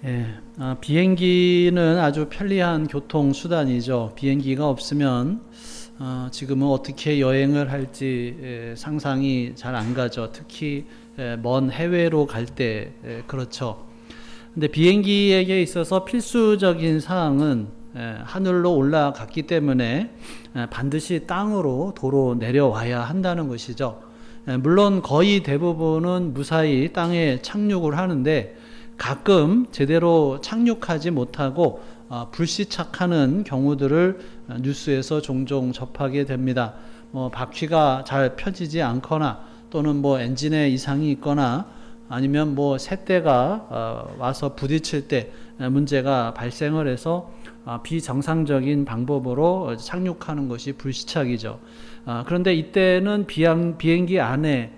예, 비행기는 아주 편리한 교통수단이죠. 비행기가 없으면 지금은 어떻게 여행을 할지 상상이 잘 안 가죠. 특히 먼 해외로 갈 때 그렇죠. 근데 비행기에게 있어서 필수적인 사항은 하늘로 올라갔기 때문에 반드시 땅으로 도로 내려와야 한다는 것이죠. 물론 거의 대부분은 무사히 땅에 착륙을 하는데 가끔 제대로 착륙하지 못하고 불시착하는 경우들을 뉴스에서 종종 접하게 됩니다. 바퀴가 잘 펴지지 않거나 또는 엔진에 이상이 있거나 아니면 새대가 와서 부딪힐 때 문제가 발생을 해서 비정상적인 방법으로 착륙하는 것이 불시착이죠. 그런데 이때는 비행기 안에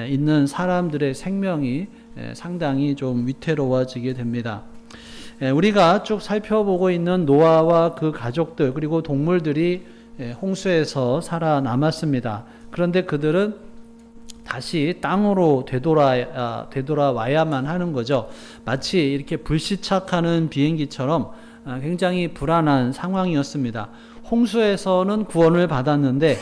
있는 사람들의 생명이 상당히 좀 위태로워지게 됩니다. 우리가 쭉 살펴보고 있는 노아와 그 가족들 그리고 동물들이 홍수에서 살아남았습니다. 그런데 그들은 다시 땅으로 되돌아와야만 하는 거죠. 마치 이렇게 불시착하는 비행기처럼 굉장히 불안한 상황이었습니다. 홍수에서는 구원을 받았는데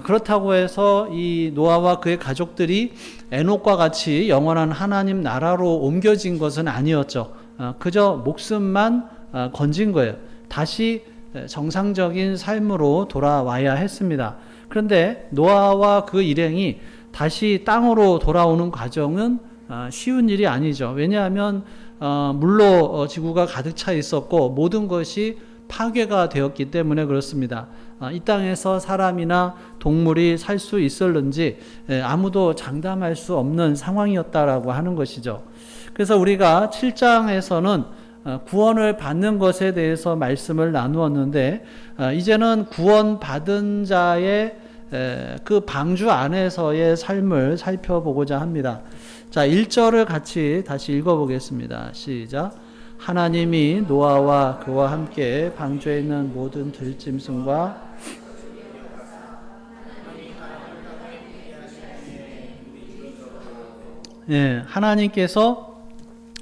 그렇다고 해서 이 노아와 그의 가족들이 에녹과 같이 영원한 하나님 나라로 옮겨진 것은 아니었죠. 그저 목숨만 건진 거예요. 다시 정상적인 삶으로 돌아와야 했습니다. 그런데 노아와 그 일행이 다시 땅으로 돌아오는 과정은 쉬운 일이 아니죠. 왜냐하면 물로 지구가 가득 차 있었고 모든 것이 파괴가 되었기 때문에 그렇습니다. 이 땅에서 사람이나 동물이 살 수 있을는지 아무도 장담할 수 없는 상황이었다라고 하는 것이죠. 그래서 우리가 7장에서는 구원을 받는 것에 대해서 말씀을 나누었는데 이제는 구원받은 자의 그 방주 안에서의 삶을 살펴보고자 합니다. 자, 1절을 같이 다시 읽어보겠습니다. 시작. 하나님이 노아와 그와 함께 방주에 있는 모든 들짐승과 하나님께서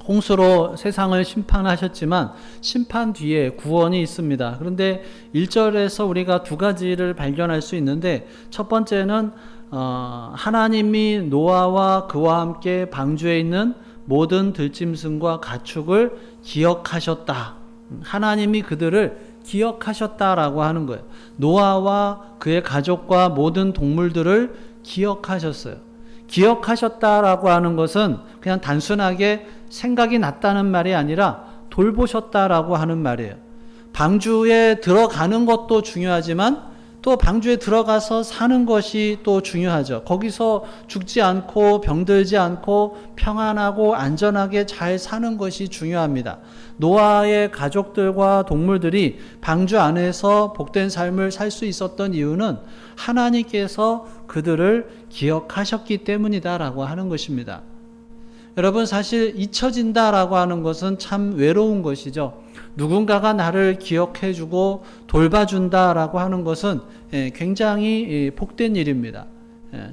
홍수로 세상을 심판하셨지만 심판 뒤에 구원이 있습니다. 그런데 1절에서 우리가 두 가지를 발견할 수 있는데 첫 번째는 하나님이 노아와 그와 함께 방주에 있는 모든 들짐승과 가축을 기억하셨다. 하나님이 그들을 기억하셨다라고 하는 거예요. 노아와 그의 가족과 모든 동물들을 기억하셨어요. 기억하셨다라고 하는 것은 그냥 단순하게 생각이 났다는 말이 아니라 돌보셨다라고 하는 말이에요. 방주에 들어가는 것도 중요하지만 또 방주에 들어가서 사는 것이 또 중요하죠. 거기서 죽지 않고 병들지 않고 평안하고 안전하게 잘 사는 것이 중요합니다. 노아의 가족들과 동물들이 방주 안에서 복된 삶을 살 수 있었던 이유는 하나님께서 그들을 기억하셨기 때문이다라고 하는 것입니다. 여러분, 사실 잊혀진다라고 하는 것은 참 외로운 것이죠. 누군가가 나를 기억해주고 돌봐준다라고 하는 것은 굉장히 복된 일입니다.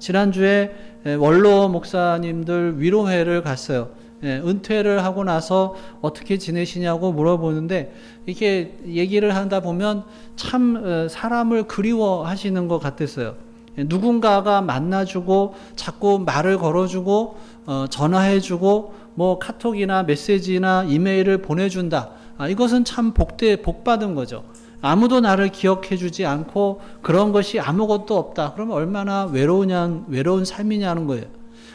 지난주에 원로 목사님들 위로회를 갔어요. 은퇴를 하고 나서 어떻게 지내시냐고 물어보는데 이렇게 얘기를 하다 보면 참 사람을 그리워하시는 것 같았어요. 누군가가 만나주고 자꾸 말을 걸어주고 전화해주고 카톡이나 메시지나 이메일을 보내준다. 이것은 참 복받은 거죠. 아무도 나를 기억해주지 않고 그런 것이 아무것도 없다. 그러면 얼마나 외로운 삶이냐는 거예요.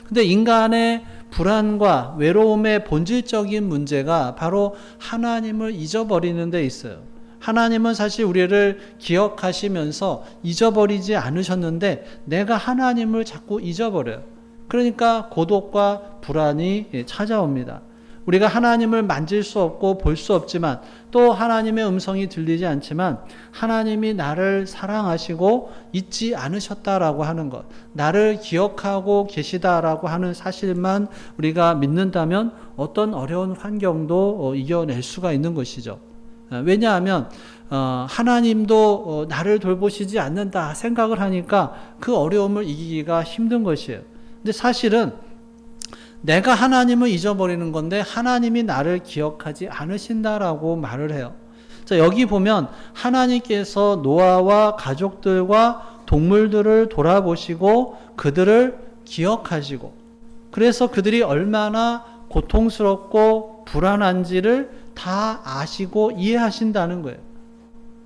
근데 인간의 불안과 외로움의 본질적인 문제가 바로 하나님을 잊어버리는 데 있어요. 하나님은 사실 우리를 기억하시면서 잊어버리지 않으셨는데 내가 하나님을 자꾸 잊어버려요. 그러니까 고독과 불안이 찾아옵니다. 우리가 하나님을 만질 수 없고 볼 수 없지만 또 하나님의 음성이 들리지 않지만 하나님이 나를 사랑하시고 잊지 않으셨다라고 하는 것, 나를 기억하고 계시다라고 하는 사실만 우리가 믿는다면 어떤 어려운 환경도 이겨낼 수가 있는 것이죠. 왜냐하면 하나님도 나를 돌보시지 않는다 생각을 하니까 그 어려움을 이기기가 힘든 것이에요. 근데 사실은 내가 하나님을 잊어버리는 건데 하나님이 나를 기억하지 않으신다라고 말을 해요. 자, 여기 보면 하나님께서 노아와 가족들과 동물들을 돌아보시고 그들을 기억하시고, 그래서 그들이 얼마나 고통스럽고 불안한지를 다 아시고 이해하신다는 거예요.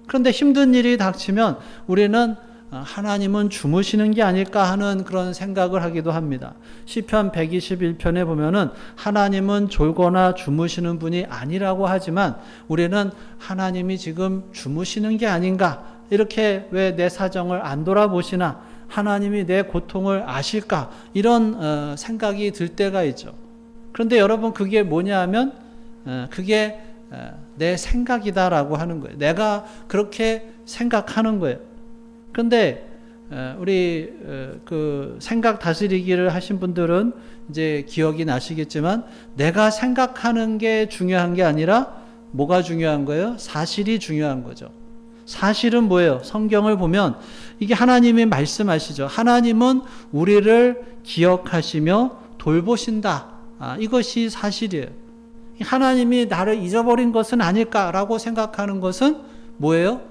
그런데 힘든 일이 닥치면 우리는 하나님은 주무시는 게 아닐까 하는 그런 생각을 하기도 합니다. 시편 121편에 보면은 하나님은 졸거나 주무시는 분이 아니라고 하지만 우리는 하나님이 지금 주무시는 게 아닌가, 이렇게 왜 내 사정을 안 돌아보시나, 하나님이 내 고통을 아실까, 이런 생각이 들 때가 있죠. 그런데 여러분, 그게 뭐냐 하면 그게 내 생각이다라고 하는 거예요. 내가 그렇게 생각하는 거예요. 그런데 우리 그 생각 다스리기를 하신 분들은 이제 기억이 나시겠지만, 내가 생각하는 게 중요한 게 아니라 뭐가 중요한 거예요? 사실이 중요한 거죠. 사실은 뭐예요? 성경을 보면 이게 하나님이 말씀하시죠. 하나님은 우리를 기억하시며 돌보신다. 이것이 사실이에요. 하나님이 나를 잊어버린 것은 아닐까라고 생각하는 것은 뭐예요?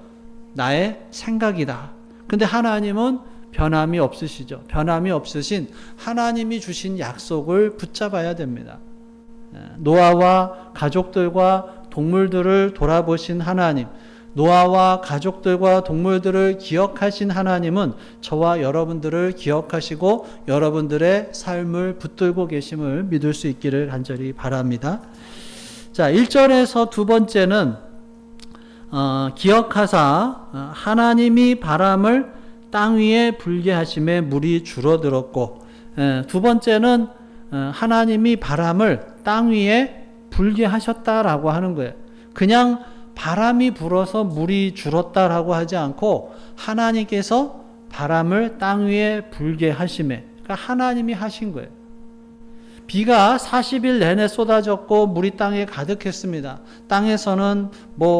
나의 생각이다. 근데 하나님은 변함이 없으시죠. 변함이 없으신 하나님이 주신 약속을 붙잡아야 됩니다. 노아와 가족들과 동물들을 돌아보신 하나님, 노아와 가족들과 동물들을 기억하신 하나님은 저와 여러분들을 기억하시고 여러분들의 삶을 붙들고 계심을 믿을 수 있기를 간절히 바랍니다. 자, 1절에서 두 번째는 기억하사 하나님이 바람을 땅 위에 불게 하심에 물이 줄어들었고, 두 번째는 하나님이 바람을 땅 위에 불게 하셨다라고 하는 거예요. 그냥 바람이 불어서 물이 줄었다라고 하지 않고 하나님께서 바람을 땅 위에 불게 하심에, 그러니까 하나님이 하신 거예요. 비가 40일 내내 쏟아졌고 물이 땅에 가득했습니다. 땅에서는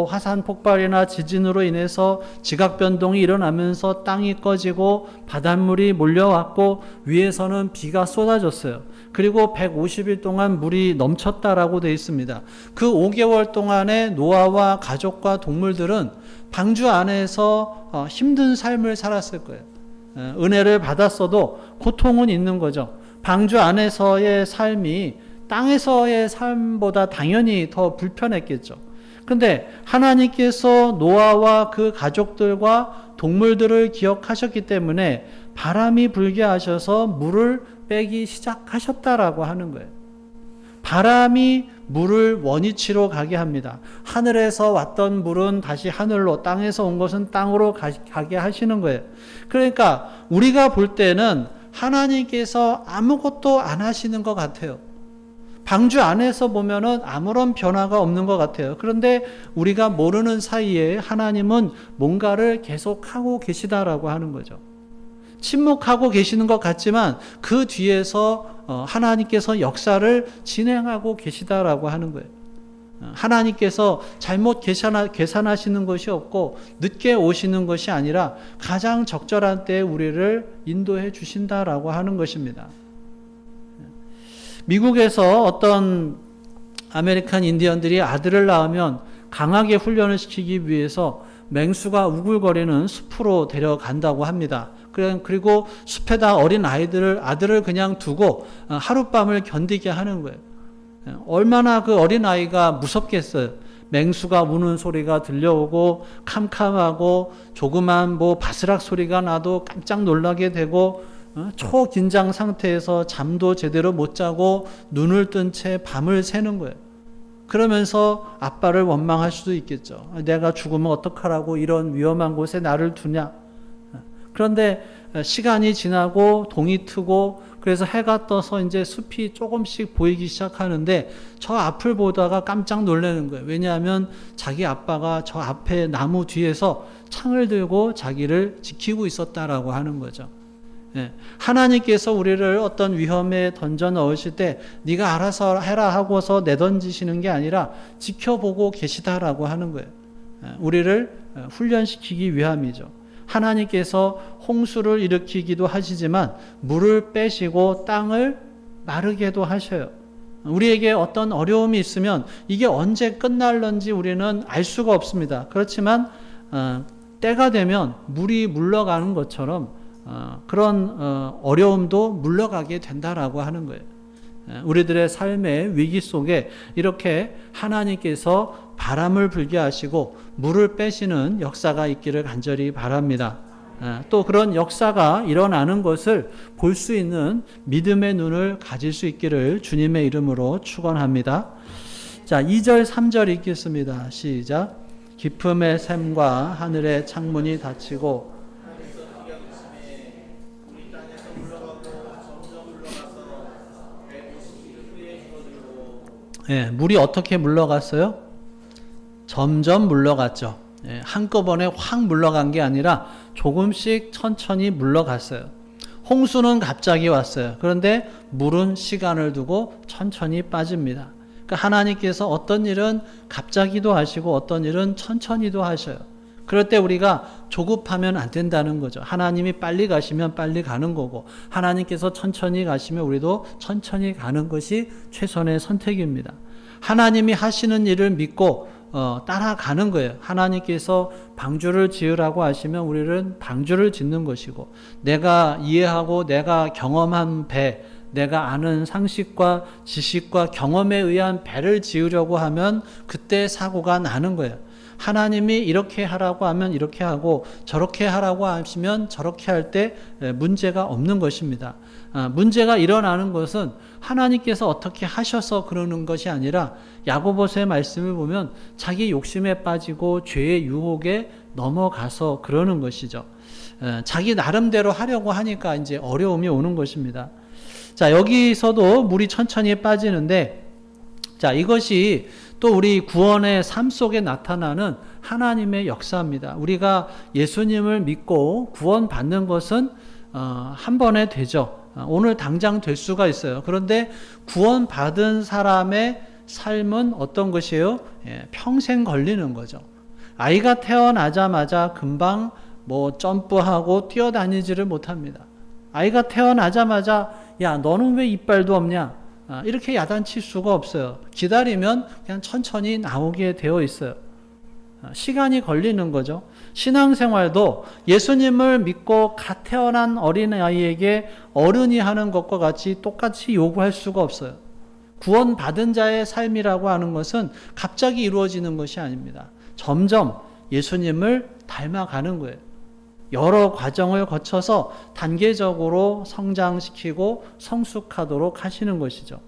화산 폭발이나 지진으로 인해서 지각 변동이 일어나면서 땅이 꺼지고 바닷물이 몰려왔고 위에서는 비가 쏟아졌어요. 그리고 150일 동안 물이 넘쳤다라고 되어 있습니다. 그 5개월 동안에 노아와 가족과 동물들은 방주 안에서 힘든 삶을 살았을 거예요. 은혜를 받았어도 고통은 있는 거죠. 방주 안에서의 삶이 땅에서의 삶보다 당연히 더 불편했겠죠. 그런데 하나님께서 노아와 그 가족들과 동물들을 기억하셨기 때문에 바람이 불게 하셔서 물을 빼기 시작하셨다라고 하는 거예요. 바람이 물을 원위치로 가게 합니다. 하늘에서 왔던 물은 다시 하늘로, 땅에서 온 것은 땅으로 가게 하시는 거예요. 그러니까 우리가 볼 때는 하나님께서 아무것도 안 하시는 것 같아요. 방주 안에서 보면은 아무런 변화가 없는 것 같아요. 그런데 우리가 모르는 사이에 하나님은 뭔가를 계속하고 계시다라고 하는 거죠. 침묵하고 계시는 것 같지만 그 뒤에서 하나님께서 역사를 진행하고 계시다라고 하는 거예요. 하나님께서 잘못 계산하시는 것이 없고 늦게 오시는 것이 아니라 가장 적절한 때에 우리를 인도해 주신다라고 하는 것입니다. 미국에서 어떤 아메리칸 인디언들이 아들을 낳으면 강하게 훈련을 시키기 위해서 맹수가 우글거리는 숲으로 데려간다고 합니다. 그리고 숲에다 아들을 그냥 두고 하룻밤을 견디게 하는 거예요. 얼마나 그 어린아이가 무섭겠어요. 맹수가 우는 소리가 들려오고 캄캄하고 조그만 바스락 소리가 나도 깜짝 놀라게 되고 초긴장 상태에서 잠도 제대로 못 자고 눈을 뜬 채 밤을 새는 거예요. 그러면서 아빠를 원망할 수도 있겠죠. 내가 죽으면 어떡하라고 이런 위험한 곳에 나를 두냐. 그런데 시간이 지나고 동이 트고 그래서 해가 떠서 이제 숲이 조금씩 보이기 시작하는데 저 앞을 보다가 깜짝 놀라는 거예요. 왜냐하면 자기 아빠가 저 앞에 나무 뒤에서 창을 들고 자기를 지키고 있었다라고 하는 거죠. 하나님께서 우리를 어떤 위험에 던져 넣으실 때 네가 알아서 해라 하고서 내던지시는 게 아니라 지켜보고 계시다라고 하는 거예요. 우리를 훈련시키기 위함이죠. 하나님께서 홍수를 일으키기도 하시지만 물을 빼시고 땅을 마르게도 하셔요. 우리에게 어떤 어려움이 있으면 이게 언제 끝날런지 우리는 알 수가 없습니다. 그렇지만 때가 되면 물이 물러가는 것처럼 그런 어려움도 물러가게 된다라고 하는 거예요. 우리들의 삶의 위기 속에 이렇게 하나님께서 바람을 불게 하시고 물을 빼시는 역사가 있기를 간절히 바랍니다. 또 그런 역사가 일어나는 것을 볼 수 있는 믿음의 눈을 가질 수 있기를 주님의 이름으로 축원합니다. 자, 2절 3절 읽겠습니다. 시작. 깊음의 샘과 하늘의 창문이 닫히고 물이 어떻게 물러갔어요? 점점 물러갔죠. 한꺼번에 확 물러간 게 아니라 조금씩 천천히 물러갔어요. 홍수는 갑자기 왔어요. 그런데 물은 시간을 두고 천천히 빠집니다. 그러니까 하나님께서 어떤 일은 갑자기도 하시고 어떤 일은 천천히도 하셔요. 그럴 때 우리가 조급하면 안 된다는 거죠. 하나님이 빨리 가시면 빨리 가는 거고 하나님께서 천천히 가시면 우리도 천천히 가는 것이 최선의 선택입니다. 하나님이 하시는 일을 믿고 따라가는 거예요. 하나님께서 방주를 지으라고 하시면 우리는 방주를 짓는 것이고 내가 이해하고 내가 경험한 배, 내가 아는 상식과 지식과 경험에 의한 배를 지으려고 하면 그때 사고가 나는 거예요. 하나님이 이렇게 하라고 하면 이렇게 하고 저렇게 하라고 하시면 저렇게 할 때 문제가 없는 것입니다. 문제가 일어나는 것은 하나님께서 어떻게 하셔서 그러는 것이 아니라 야고보서의 말씀을 보면 자기 욕심에 빠지고 죄의 유혹에 넘어가서 그러는 것이죠. 자기 나름대로 하려고 하니까 이제 어려움이 오는 것입니다. 자, 여기서도 물이 천천히 빠지는데 자, 이것이 또 우리 구원의 삶 속에 나타나는 하나님의 역사입니다. 우리가 예수님을 믿고 구원받는 것은 한 번에 되죠. 오늘 당장 될 수가 있어요. 그런데 구원받은 사람의 삶은 어떤 것이에요? 평생 걸리는 거죠. 아이가 태어나자마자 금방 점프하고 뛰어다니지를 못합니다. 아이가 태어나자마자 야, 너는 왜 이빨도 없냐? 이렇게 야단칠 수가 없어요. 기다리면 그냥 천천히 나오게 되어 있어요. 시간이 걸리는 거죠. 신앙생활도 예수님을 믿고 갓 태어난 어린아이에게 어른이 하는 것과 같이 똑같이 요구할 수가 없어요. 구원받은 자의 삶이라고 하는 것은 갑자기 이루어지는 것이 아닙니다. 점점 예수님을 닮아가는 거예요. 여러 과정을 거쳐서 단계적으로 성장시키고 성숙하도록 하시는 것이죠.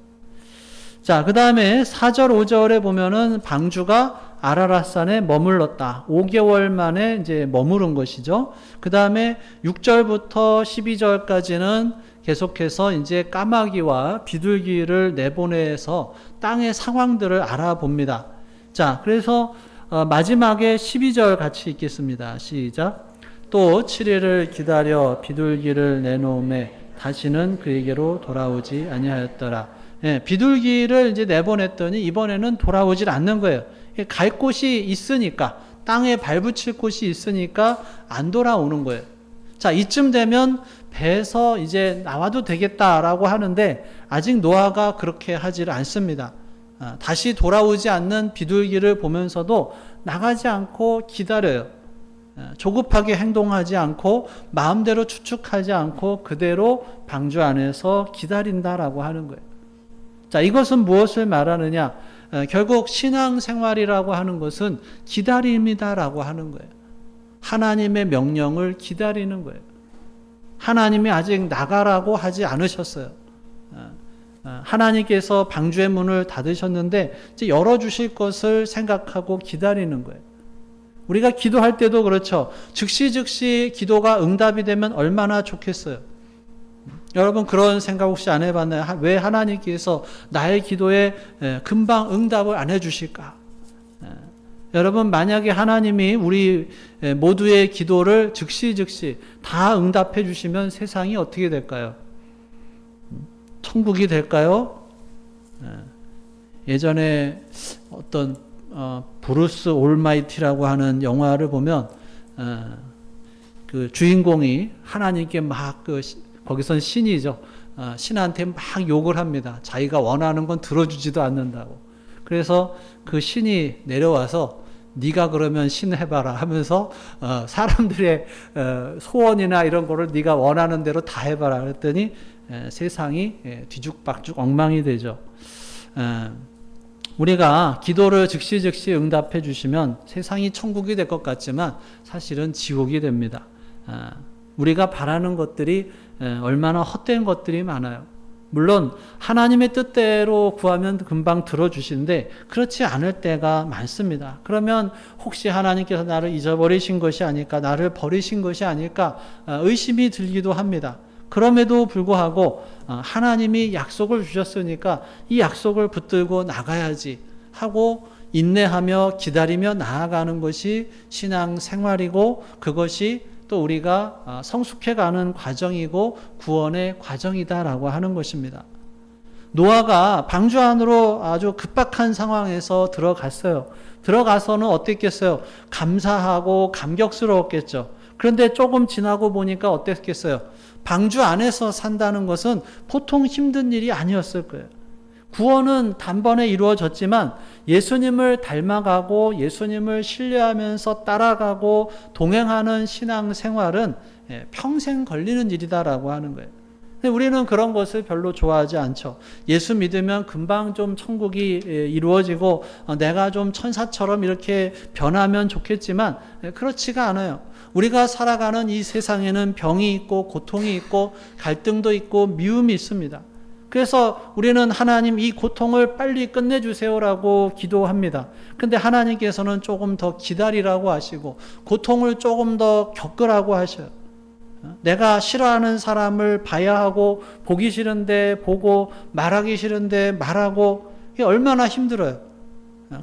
자, 그 다음에 4절, 5절에 보면은 방주가 아라랏산에 머물렀다. 5개월 만에 이제 머무른 것이죠. 그 다음에 6절부터 12절까지는 계속해서 이제 까마귀와 비둘기를 내보내서 땅의 상황들을 알아봅니다. 자, 그래서 마지막에 12절 같이 읽겠습니다. 시작. 또 7일을 기다려 비둘기를 내놓음에 다시는 그에게로 돌아오지 아니하였더라. 비둘기를 이제 내보냈더니 이번에는 돌아오질 않는 거예요. 갈 곳이 있으니까, 땅에 발붙일 곳이 있으니까 안 돌아오는 거예요. 자, 이쯤 되면 배에서 이제 나와도 되겠다라고 하는데 아직 노아가 그렇게 하질 않습니다. 다시 돌아오지 않는 비둘기를 보면서도 나가지 않고 기다려요. 조급하게 행동하지 않고 마음대로 추측하지 않고 그대로 방주 안에서 기다린다라고 하는 거예요. 자, 이것은 무엇을 말하느냐? 결국 신앙생활이라고 하는 것은 기다림이다라고 하는 거예요. 하나님의 명령을 기다리는 거예요. 하나님이 아직 나가라고 하지 않으셨어요. 하나님께서 방주의 문을 닫으셨는데 이제 열어주실 것을 생각하고 기다리는 거예요. 우리가 기도할 때도 그렇죠. 즉시 기도가 응답이 되면 얼마나 좋겠어요. 여러분 그런 생각 혹시 안 해봤나요? 왜 하나님께서 나의 기도에 금방 응답을 안 해주실까? 여러분 만약에 하나님이 우리 모두의 기도를 즉시 다 응답해 주시면 세상이 어떻게 될까요? 천국이 될까요? 예전에 어떤 브루스 올마이티라고 하는 영화를 보면 그 주인공이 하나님께 막 거기선 신이죠. 신한테 막 욕을 합니다. 자기가 원하는 건 들어주지도 않는다고. 그래서 그 신이 내려와서 네가 그러면 신 해봐라 하면서 사람들의 소원이나 이런 거를 네가 원하는 대로 다 해봐라 그랬더니 세상이 뒤죽박죽 엉망이 되죠. 우리가 기도를 즉시 응답해 주시면 세상이 천국이 될 것 같지만 사실은 지옥이 됩니다. 우리가 바라는 것들이 얼마나 헛된 것들이 많아요. 물론 하나님의 뜻대로 구하면 금방 들어주시는데 그렇지 않을 때가 많습니다. 그러면 혹시 하나님께서 나를 잊어버리신 것이 아닐까, 나를 버리신 것이 아닐까 의심이 들기도 합니다. 그럼에도 불구하고 하나님이 약속을 주셨으니까 이 약속을 붙들고 나가야지 하고 인내하며 기다리며 나아가는 것이 신앙생활이고 그것이 또 우리가 성숙해가는 과정이고 구원의 과정이다라고 하는 것입니다. 노아가 방주 안으로 아주 급박한 상황에서 들어갔어요. 들어가서는 어땠겠어요? 감사하고 감격스러웠겠죠. 그런데 조금 지나고 보니까 어땠겠어요? 방주 안에서 산다는 것은 보통 힘든 일이 아니었을 거예요. 구원은 단번에 이루어졌지만 예수님을 닮아가고 예수님을 신뢰하면서 따라가고 동행하는 신앙생활은 평생 걸리는 일이다라고 하는 거예요. 근데 우리는 그런 것을 별로 좋아하지 않죠. 예수 믿으면 금방 좀 천국이 이루어지고 내가 좀 천사처럼 이렇게 변하면 좋겠지만 그렇지가 않아요. 우리가 살아가는 이 세상에는 병이 있고 고통이 있고 갈등도 있고 미움이 있습니다. 그래서 우리는 하나님 이 고통을 빨리 끝내주세요라고 기도합니다. 근데 하나님께서는 조금 더 기다리라고 하시고 고통을 조금 더 겪으라고 하셔요. 내가 싫어하는 사람을 봐야 하고 보기 싫은데 보고 말하기 싫은데 말하고 이게 얼마나 힘들어요.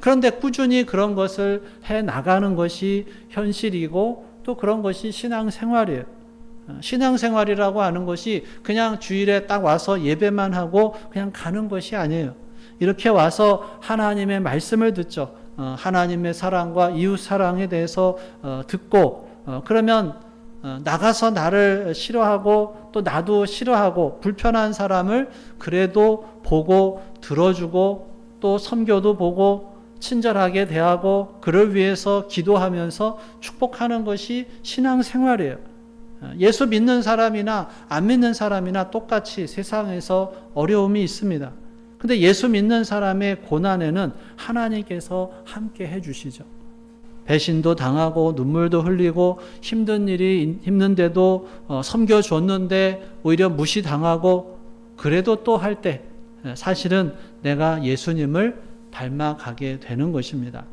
그런데 꾸준히 그런 것을 해 나가는 것이 현실이고 또 그런 것이 신앙생활이에요. 신앙생활이라고 하는 것이 그냥 주일에 딱 와서 예배만 하고 그냥 가는 것이 아니에요. 이렇게 와서 하나님의 말씀을 듣죠. 하나님의 사랑과 이웃 사랑에 대해서 듣고 그러면 나가서 나를 싫어하고 또 나도 싫어하고 불편한 사람을 그래도 보고 들어주고 또 선교도 보고 친절하게 대하고 그를 위해서 기도하면서 축복하는 것이 신앙생활이에요. 예수 믿는 사람이나 안 믿는 사람이나 똑같이 세상에서 어려움이 있습니다. 근데 예수 믿는 사람의 고난에는 하나님께서 함께 해주시죠. 배신도 당하고 눈물도 흘리고 힘든 일이 힘든데도 섬겨줬는데 오히려 무시당하고 그래도 또 할 때 사실은 내가 예수님을 닮아가게 되는 것입니다.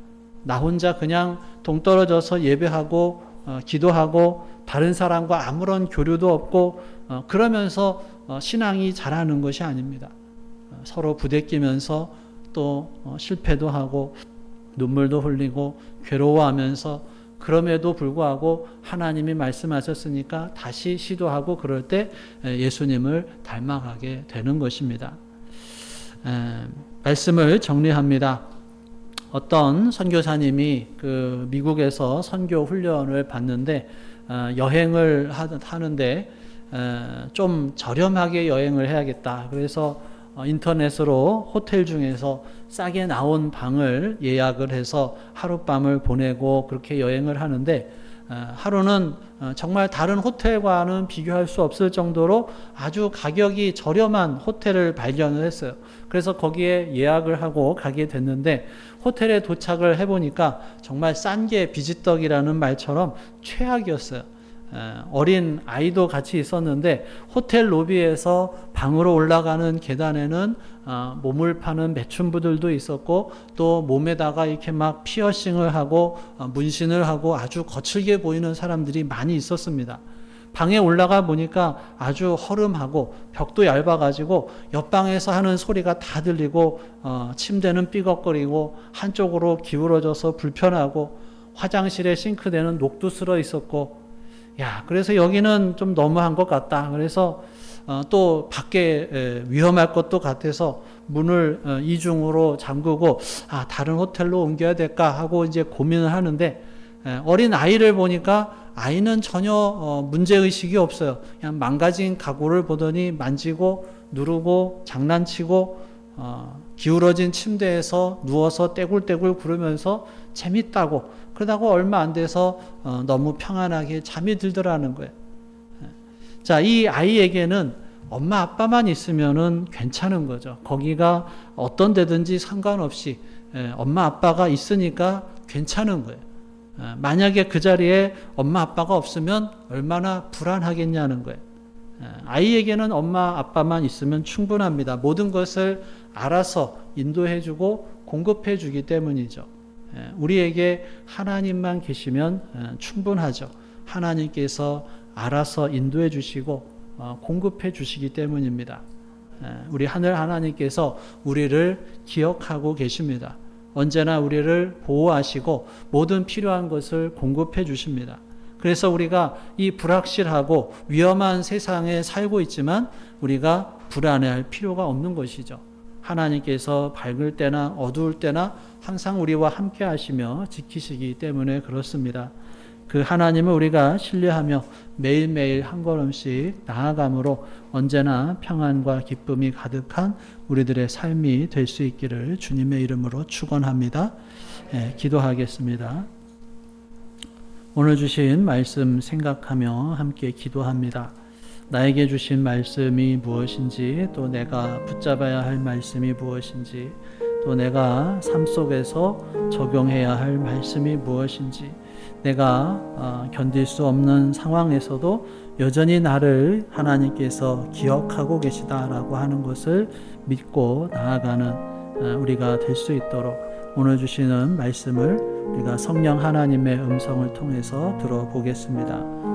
나 혼자 그냥 동떨어져서 예배하고 기도하고 다른 사람과 아무런 교류도 없고 그러면서 신앙이 자라는 것이 아닙니다. 서로 부대끼면서 또 실패도 하고 눈물도 흘리고 괴로워하면서 그럼에도 불구하고 하나님이 말씀하셨으니까 다시 시도하고 그럴 때 예수님을 닮아가게 되는 것입니다. 말씀을 정리합니다. 어떤 선교사님이 그 미국에서 선교 훈련을 받는데 여행을 하는데 좀 저렴하게 여행을 해야겠다. 그래서 인터넷으로 호텔 중에서 싸게 나온 방을 예약을 해서 하룻밤을 보내고 그렇게 여행을 하는데 하루는 정말 다른 호텔과는 비교할 수 없을 정도로 아주 가격이 저렴한 호텔을 발견을 했어요. 그래서 거기에 예약을 하고 가게 됐는데 호텔에 도착을 해보니까 정말 싼 게 비지떡이라는 말처럼 최악이었어요. 어린 아이도 같이 있었는데 호텔 로비에서 방으로 올라가는 계단에는 몸을 파는 매춘부들도 있었고 또 몸에다가 이렇게 막 피어싱을 하고 문신을 하고 아주 거칠게 보이는 사람들이 많이 있었습니다. 방에 올라가 보니까 아주 허름하고 벽도 얇아가지고 옆방에서 하는 소리가 다 들리고 침대는 삐걱거리고 한쪽으로 기울어져서 불편하고 화장실에 싱크대는 녹두스러 있었고 그래서 여기는 좀 너무한 것 같다. 그래서 또 밖에 위험할 것도 같아서 문을 이중으로 잠그고 다른 호텔로 옮겨야 될까 하고 이제 고민을 하는데 어린 아이를 보니까 아이는 전혀 문제의식이 없어요. 그냥 망가진 가구를 보더니 만지고 누르고 장난치고 기울어진 침대에서 누워서 떼굴떼굴 구르면서 재밌다고, 그러다가 얼마 안 돼서 너무 평안하게 잠이 들더라는 거예요. 자, 이 아이에게는 엄마 아빠만 있으면은 괜찮은 거죠. 거기가 어떤 데든지 상관없이 엄마 아빠가 있으니까 괜찮은 거예요. 만약에 그 자리에 엄마 아빠가 없으면 얼마나 불안하겠냐는 거예요. 아이에게는 엄마 아빠만 있으면 충분합니다. 모든 것을 알아서 인도해주고 공급해주기 때문이죠. 우리에게 하나님만 계시면 충분하죠. 하나님께서 알아서 인도해 주시고 공급해 주시기 때문입니다. 우리 하늘 하나님께서 우리를 기억하고 계십니다. 언제나 우리를 보호하시고 모든 필요한 것을 공급해 주십니다. 그래서 우리가 이 불확실하고 위험한 세상에 살고 있지만 우리가 불안해할 필요가 없는 것이죠. 하나님께서 밝을 때나 어두울 때나 항상 우리와 함께 하시며 지키시기 때문에 그렇습니다. 그 하나님을 우리가 신뢰하며 매일매일 한 걸음씩 나아감으로 언제나 평안과 기쁨이 가득한 우리들의 삶이 될 수 있기를 주님의 이름으로 축원합니다. 기도하겠습니다. 오늘 주신 말씀 생각하며 함께 기도합니다. 나에게 주신 말씀이 무엇인지, 또 내가 붙잡아야 할 말씀이 무엇인지, 또 내가 삶 속에서 적용해야 할 말씀이 무엇인지, 내가 견딜 수 없는 상황에서도 여전히 나를 하나님께서 기억하고 계시다라고 하는 것을 믿고 나아가는 우리가 될 수 있도록 오늘 주시는 말씀을 우리가 성령 하나님의 음성을 통해서 들어보겠습니다.